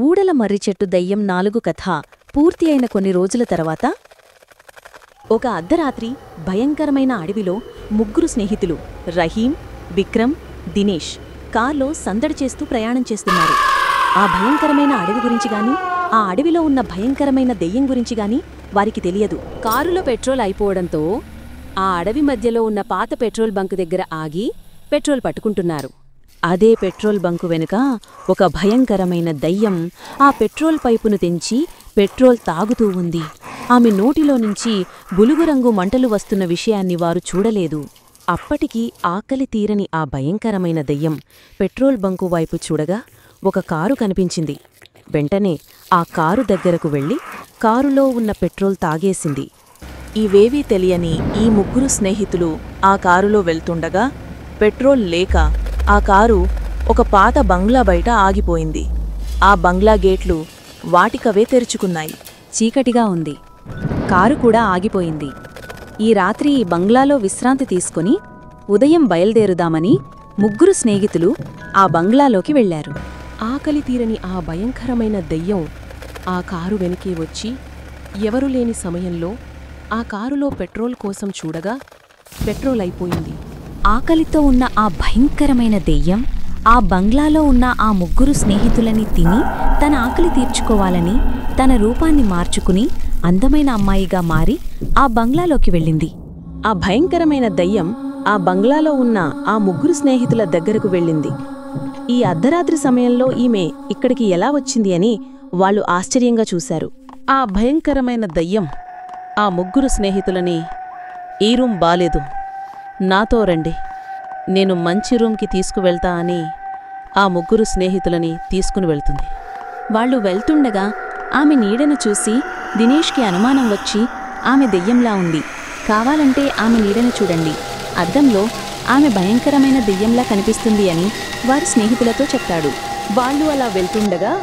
ఊడల మర్రిచెట్టు దయ్యం 4 కథ పూర్తి అయిన కొన్ని రోజుల తర్వాత ఒక అర్ధరాత్రి భయంకరమైన అడవిలో ముగ్గురు స్నేహితులు రహీం, విక్రమ్, దినేష్ కార్లో సందడి చేస్తూ ప్రయాణం చేస్తున్నారు. ఆ భయంకరమైన అడవి గురించి గాని, ఆ అడవిలో ఉన్న భయంకరమైన దెయ్యం గురించి గాని వారికి తెలియదు. కారులో పెట్రోల్ అయిపోవడంతో ఆ అడవి మధ్యలో ఉన్న పాత పెట్రోల్ బంకు దగ్గర ఆగి పెట్రోల్ పట్టుకుంటున్నారు. అదే పెట్రోల్ బంకు వెనుక ఒక భయంకరమైన దయ్యం ఆ పెట్రోల్ పైపును తెంచి పెట్రోల్ తాగుతూ ఉంది. ఆమె నోటిలో నుంచి బులుగురంగు మంటలు వస్తున్న విషయాన్ని వారు చూడలేదు. అప్పటికి ఆకలి తీరని ఆ భయంకరమైన దయ్యం పెట్రోల్ బంకు వైపు చూడగా ఒక కారు కనిపించింది. వెంటనే ఆ కారు దగ్గరకు వెళ్లి కారులో ఉన్న పెట్రోల్ తాగేసింది. ఇవేవీ తెలియని ఈ ముగ్గురు స్నేహితులు ఆ కారులో వెళ్తుండగా పెట్రోల్ లేక ఆ కారు ఒక పాత బంగ్లా బయట ఆగిపోయింది. ఆ బంగ్లా గేట్లు వాటికవే తెరుచుకున్నాయి. చీకటిగా ఉంది. కారు కూడా ఆగిపోయింది. ఈ రాత్రి ఈ బంగ్లాలో విశ్రాంతి తీసుకుని ఉదయం బయల్దేరుదామని ముగ్గురు స్నేహితులు ఆ బంగ్లాలోకి వెళ్లారు. ఆకలి తీరని ఆ భయంకరమైన దెయ్యం ఆ కారు వెనకే వచ్చి ఎవరూ లేని సమయంలో ఆ కారులో పెట్రోల్ కోసం చూడగా పెట్రోల్ అయిపోయింది. ఆకలితో ఉన్న ఆ భయంకరమైన దెయ్యం ఆ బంగ్లాలో ఉన్న ఆ ముగ్గురు స్నేహితులని తిని తన ఆకలి తీర్చుకోవాలని తన రూపాన్ని మార్చుకుని అందమైన అమ్మాయిగా మారి ఆ బంగ్లాలోకి వెళ్ళింది. ఆ భయంకరమైన దయ్యం ఆ బంగ్లాలో ఉన్న ఆ ముగ్గురు స్నేహితుల దగ్గరకు వెళ్ళింది. ఈ అర్ధరాత్రి సమయంలో ఈమె ఇక్కడికి ఎలా వచ్చింది అని వాళ్ళు ఆశ్చర్యంగా చూశారు. ఆ భయంకరమైన దయ్యం ఆ ముగ్గురు స్నేహితులని, ఈ రూమ్ బాలేదు, నాతో రండి, నేను మంచి రూమ్కి తీసుకువెళ్తా అని ఆ ముగ్గురు స్నేహితులని తీసుకుని వెళ్తుంది. వాళ్ళు వెళ్తుండగా ఆమె నీడను చూసి దినేష్కి అనుమానం వచ్చి ఆమె దెయ్యంలా ఉంది, కావాలంటే ఆమె నీడను చూడండి, అద్దంలో ఆమె భయంకరమైన దెయ్యంలా కనిపిస్తుంది అని వారి స్నేహితులతో చెప్తాడు. వాళ్ళు అలా వెళ్తుండగా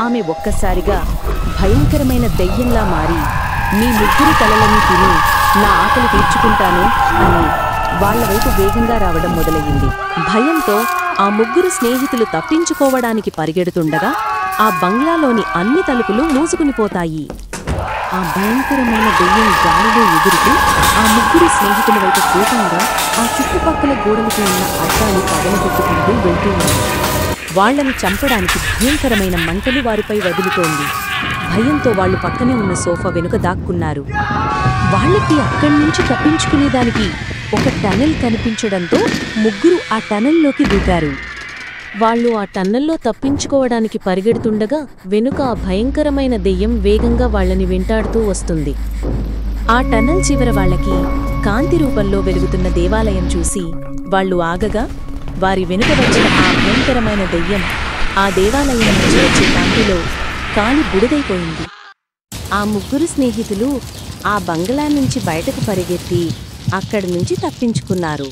ఆమె ఒక్కసారిగా భయంకరమైన దెయ్యంలా మారి మీ ముగ్గురు తలలని తిని నా ఆకలి తీర్చుకుంటాను అని వాళ్ల వైపు వేగంగా రావడం మొదలయ్యింది. భయంతో ఆ ముగ్గురు స్నేహితులు తప్పించుకోవడానికి పరిగెడుతుండగా ఆ బంగ్లాలోని అన్ని తలుపులు మూసుకునిపోతాయి. ఆ భయంకరమైన దెయ్యం గాలిలో ఎగురుతూ ఆ ముగ్గురు స్నేహితుల వైపు కోపంగా ఆ చుట్టుపక్కల గోడలకు ఉన్న అద్దాలు పగలగొట్టుకుంటూ వెళ్తూ ఉంది. వాళ్లను చంపడానికి భయంకరమైన మంటలు వారిపై వదులుతోంది. భయంతో వాళ్లు పక్కనే ఉన్న సోఫా వెనుక దాక్కున్నారు. వాళ్లకి అక్కడి నుంచి తప్పించుకునేదానికి ఒక టనెల్ కనిపించడంతో ముగ్గురు ఆ టనెల్లోకి దూకారు. వాళ్ళు ఆ టన్నెల్లో తప్పించుకోవడానికి పరిగెడుతుండగా వెనుక ఆ భయంకరమైన దెయ్యం వేగంగా వాళ్లని వెంటాడుతూ వస్తుంది. ఆ టన్నెల్ చివర వాళ్లకి కాంతి రూపంలో వెలుగుతున్న దేవాలయం చూసి వాళ్లు ఆగగా వారి వెనుక వచ్చిన ఆ భయంకరమైన దెయ్యం ఆ దేవాలయం నుంచి వచ్చే కాంతిలో కాలి బుడిదైపోయింది. ఆ ముగ్గురు స్నేహితులు ఆ బంగ్లా నుంచి బయటకు పరిగెత్తి అక్కడి నుంచి తప్పించుకున్నారు.